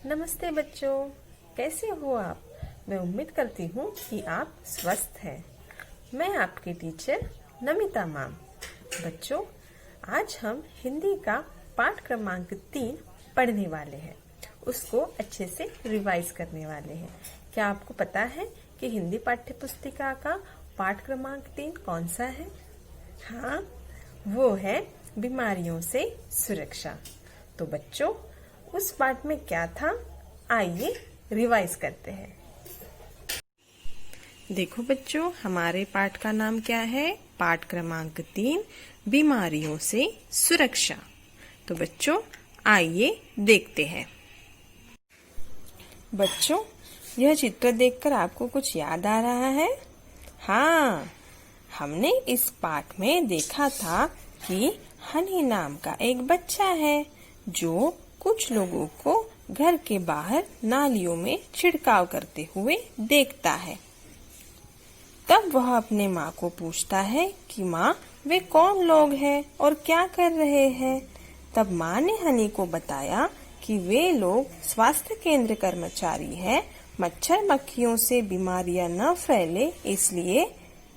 नमस्ते बच्चों, कैसे हो आप? मैं उम्मीद करती हूँ कि आप स्वस्थ हैं। मैं आपकी टीचर नमिता मैम। बच्चों, आज हम हिंदी का पाठ क्रमांक 3 पढ़ने वाले हैं। उसको अच्छे से रिवाइज करने वाले हैं। क्या आपको पता है कि हिंदी पाठ्य पुस्तिका का पाठ क्रमांक 3 कौन सा है? हाँ, वो है बीमारियों से सुरक्षा। तो बच्चों, उस पाठ में क्या था, आइए रिवाइज करते हैं। देखो बच्चों, हमारे पाठ का नाम क्या है? पाठ क्रमांक 3, बीमारियों से सुरक्षा। तो बच्चों, आइए देखते हैं। बच्चों, यह चित्र देखकर आपको कुछ याद आ रहा है? हाँ, हमने इस पाठ में देखा था कि हनी नाम का एक बच्चा है जो कुछ लोगों को घर के बाहर नालियों में छिड़काव करते हुए देखता है। तब वह अपने माँ को पूछता है कि माँ, वे कौन लोग हैं और क्या कर रहे हैं? तब माँ ने हनी को बताया कि वे लोग स्वास्थ्य केंद्र कर्मचारी हैं। मच्छर मक्खियों से बीमारियां न फैले इसलिए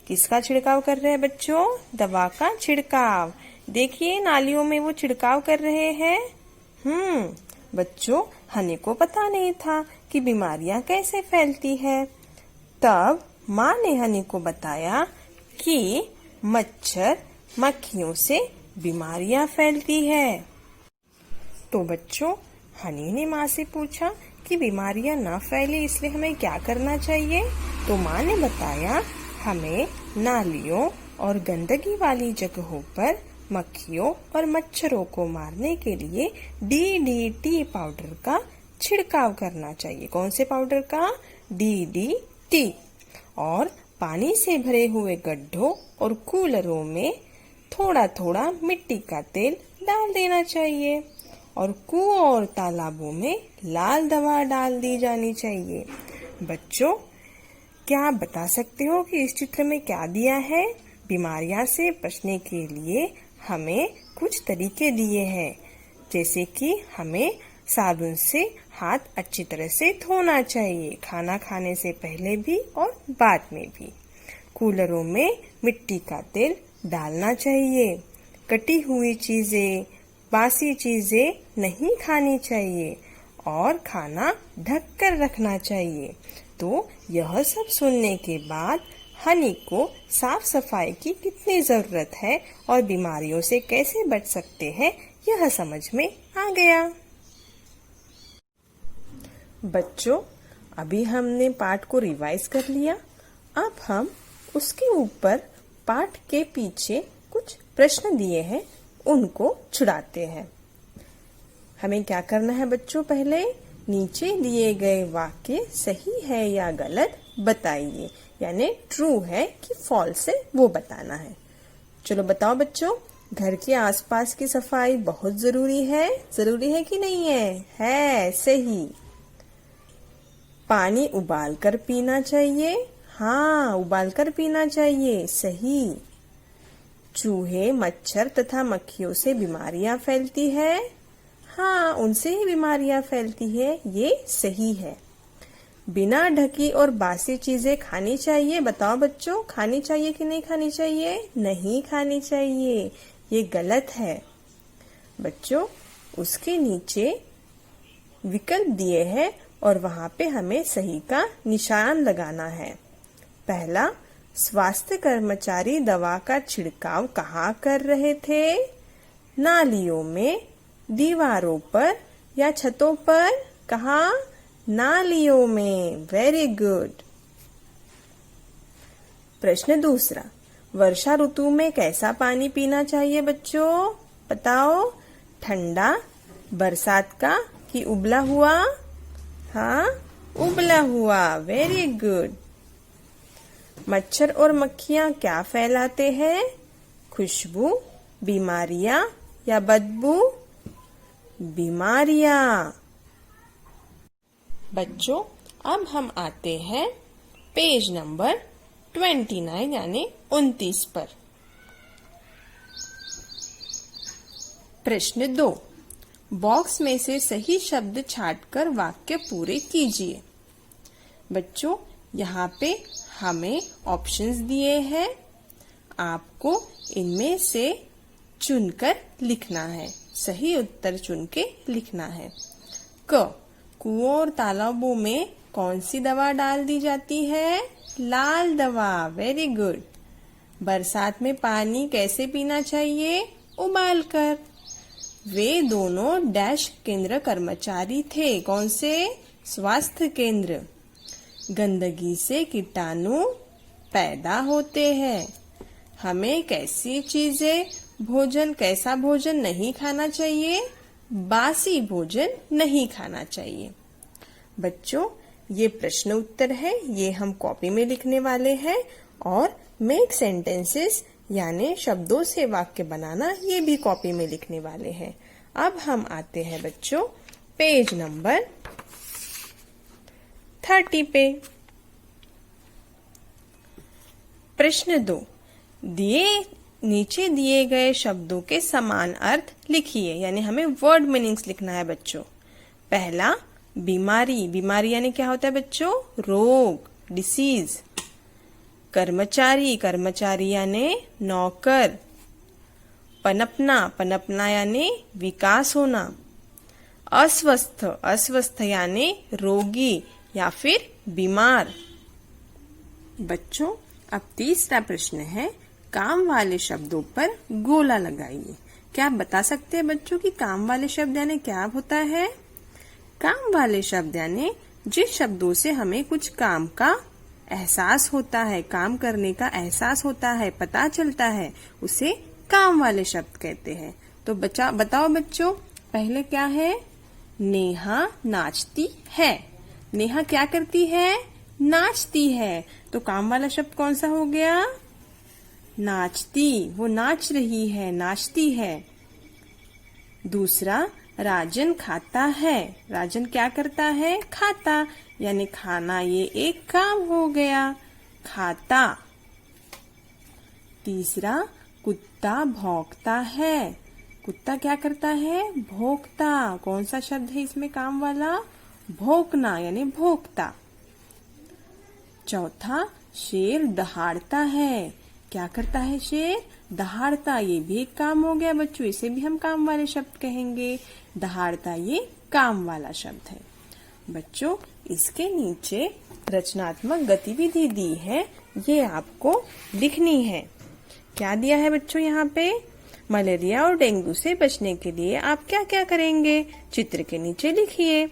किसका छिड़काव कर रहे हैं बच्चों? दवा का छिड़काव। देखिए, नालियों में वो छिड़काव कर रहे हैं। बच्चों, हनी को पता नहीं था कि बीमारियां कैसे फैलती है। तब माँ ने हनी को बताया कि मच्छर मक्खियों से बीमारियां फैलती है। तो बच्चों, हनी ने माँ से पूछा कि बीमारियां न फैले इसलिए हमें क्या करना चाहिए? तो माँ ने बताया, हमें नालियों और गंदगी वाली जगहों पर मक्खियों और मच्छरों को मारने के लिए DDT पाउडर का छिड़काव करना चाहिए। कौन से पाउडर का? DDT। और पानी से भरे हुए गड्ढों और कूलरों में थोड़ा थोड़ा मिट्टी का तेल डाल देना चाहिए और कुओं और तालाबों में लाल दवा डाल दी जानी चाहिए। बच्चों, क्या आप बता सकते हो कि इस चित्र में क्या दिया है? बीमारियां से बचने के लिए हमें कुछ तरीके दिए हैं, जैसे कि हमें साबुन से हाथ अच्छी तरह से धोना चाहिए, खाना खाने से पहले भी और बाद में भी। कूलरों में मिट्टी का तेल डालना चाहिए। कटी हुई चीजें, बासी चीजें नहीं खानी चाहिए और खाना ढक कर रखना चाहिए। तो यह सब सुनने के बाद हनी को साफ सफाई की कितनी जरूरत है और बीमारियों से कैसे बच सकते हैं, यह समझ में आ गया। बच्चों, अभी हमने पाठ को रिवाइज कर लिया। अब हम उसके ऊपर पाठ के पीछे कुछ प्रश्न दिए हैं, उनको छुड़ाते हैं। हमें क्या करना है बच्चों? पहले नीचे दिए गए वाक्य सही है या गलत बताइए, यानी ट्रू है कि फॉल्स है वो बताना है। चलो बताओ बच्चों, घर के आसपास की सफाई बहुत जरूरी है कि नहीं है? है, सही। पानी उबाल कर पीना चाहिए? हाँ, उबाल कर पीना चाहिए, सही। चूहे, मच्छर तथा मक्खियों से बीमारियां फैलती है? हाँ, उनसे ही बीमारियां फैलती है, ये सही है। बिना ढकी और बासी चीजें खानी चाहिए? बताओ बच्चों, खानी चाहिए कि नहीं खानी चाहिए? नहीं खानी चाहिए, ये गलत है। बच्चों, उसके नीचे विकल्प दिए हैं और वहां पे हमें सही का निशान लगाना है। पहला, स्वास्थ्य कर्मचारी दवा का छिड़काव कहाँ कर रहे थे? नालियों में, दीवारों पर या छतों पर? कहाँ? नालियों में। Very good. प्रश्न दूसरा, वर्षा ऋतु में कैसा पानी पीना चाहिए बच्चों? बताओ, ठंडा, बरसात का कि उबला हुआ? हाँ, उबला हुआ। Very good. मच्छर और मक्खियां क्या फैलाते हैं? खुशबू, बीमारियां या बदबू? बीमारियां। बच्चों, अब हम आते हैं पेज नंबर 29 यानी 29 पर। प्रश्न 2, बॉक्स में से सही शब्द छांटकर वाक्य पूरे कीजिए। बच्चों, यहाँ पे हमें ऑप्शंस दिए हैं, आपको इनमें से चुनकर लिखना है, सही उत्तर चुन के लिखना है। कुओं और तालाबों में कौन सी दवा डाल दी जाती है? लाल दवा। Very good. बरसात में पानी कैसे पीना चाहिए? उबालकर। वे दोनों डैश केंद्र कर्मचारी थे। कौन से? स्वास्थ्य केंद्र। गंदगी से कीटाणु पैदा होते हैं। हमें कैसी चीजें कैसा भोजन नहीं खाना चाहिए? बासी भोजन नहीं खाना चाहिए। बच्चों, ये प्रश्न उत्तर है, ये हम कॉपी में लिखने वाले हैं, और मेक सेंटेंसेस यानी शब्दों से वाक्य बनाना, ये भी कॉपी में लिखने वाले हैं। अब हम आते हैं बच्चों पेज नंबर 30 पे। प्रश्न 2, नीचे दिए गए शब्दों के समान अर्थ लिखिए, यानी हमें वर्ड मीनिंग्स लिखना है बच्चों। पहला, बीमारी। बीमारी यानी क्या होता है बच्चों? रोग, डिसीज। कर्मचारी। कर्मचारी यानी नौकर। पनपना। पनपना यानी विकास होना। अस्वस्थ। अस्वस्थ यानी रोगी या फिर बीमार। बच्चों, अब तीसरा प्रश्न है, काम वाले शब्दों पर गोला लगाइए। क्या आप बता सकते हैं बच्चों कि काम वाले शब्द यानी क्या होता है? काम वाले शब्द यानी जिस शब्दों से हमें कुछ काम का एहसास होता है, काम करने का एहसास होता है, पता चलता है, उसे काम वाले शब्द कहते हैं। तो बताओ बच्चों, पहले क्या है? नेहा नाचती है। नेहा क्या करती है? नाचती है। तो काम वाला शब्द कौन सा हो गया? नाचती। वो नाच रही है, नाचती है। दूसरा, राजन खाता है। राजन क्या करता है? खाता, यानी खाना ये एक काम हो गया, खाता। तीसरा, कुत्ता भौंकता है। कुत्ता क्या करता है? भौंकता। कौन सा शब्द है इसमें काम वाला? भौंकना, यानी भौंकता। चौथा, शेर दहाड़ता है। क्या करता है शेर? दहाड़ता। ये भी एक काम हो गया बच्चों, इसे भी हम काम वाले शब्द कहेंगे। दहाड़ता ये काम वाला शब्द है। बच्चों, इसके नीचे रचनात्मक गतिविधि दी है, ये आपको लिखनी है। क्या दिया है बच्चों यहाँ पे? मलेरिया और डेंगू से बचने के लिए आप क्या क्या करेंगे? चित्र के नीचे लिखिए।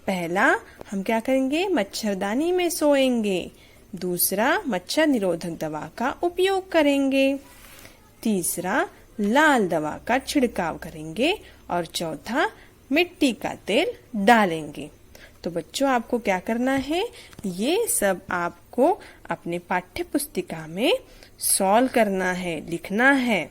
पहला, हम क्या करेंगे? मच्छरदानी में सोएंगे। दूसरा, मच्छर निरोधक दवा का उपयोग करेंगे। तीसरा, लाल दवा का छिड़काव करेंगे। और चौथा, मिट्टी का तेल डालेंगे। तो बच्चों, आपको क्या करना है? ये सब आपको अपने पाठ्य पुस्तिका में सॉल्व करना है, लिखना है।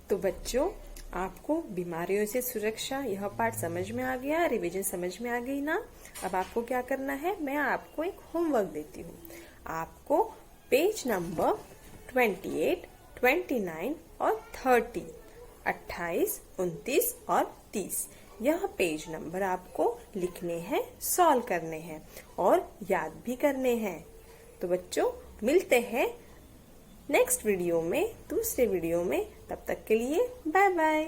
तो बच्चों, आपको बीमारियों से सुरक्षा यह पाठ समझ में आ गया, रिवीजन समझ में आ गई ना? अब आपको क्या करना है? मैं आपको एक होमवर्क देती हूँ। आपको पेज नंबर 28, 29 और 30, 28, 29 और 30, यह पेज नंबर आपको लिखने हैं, सॉल्व करने हैं और याद भी करने हैं। तो बच्चों, मिलते हैं नेक्स्ट वीडियो में, दूसरे वीडियो में। तब तक के लिए बाय बाय।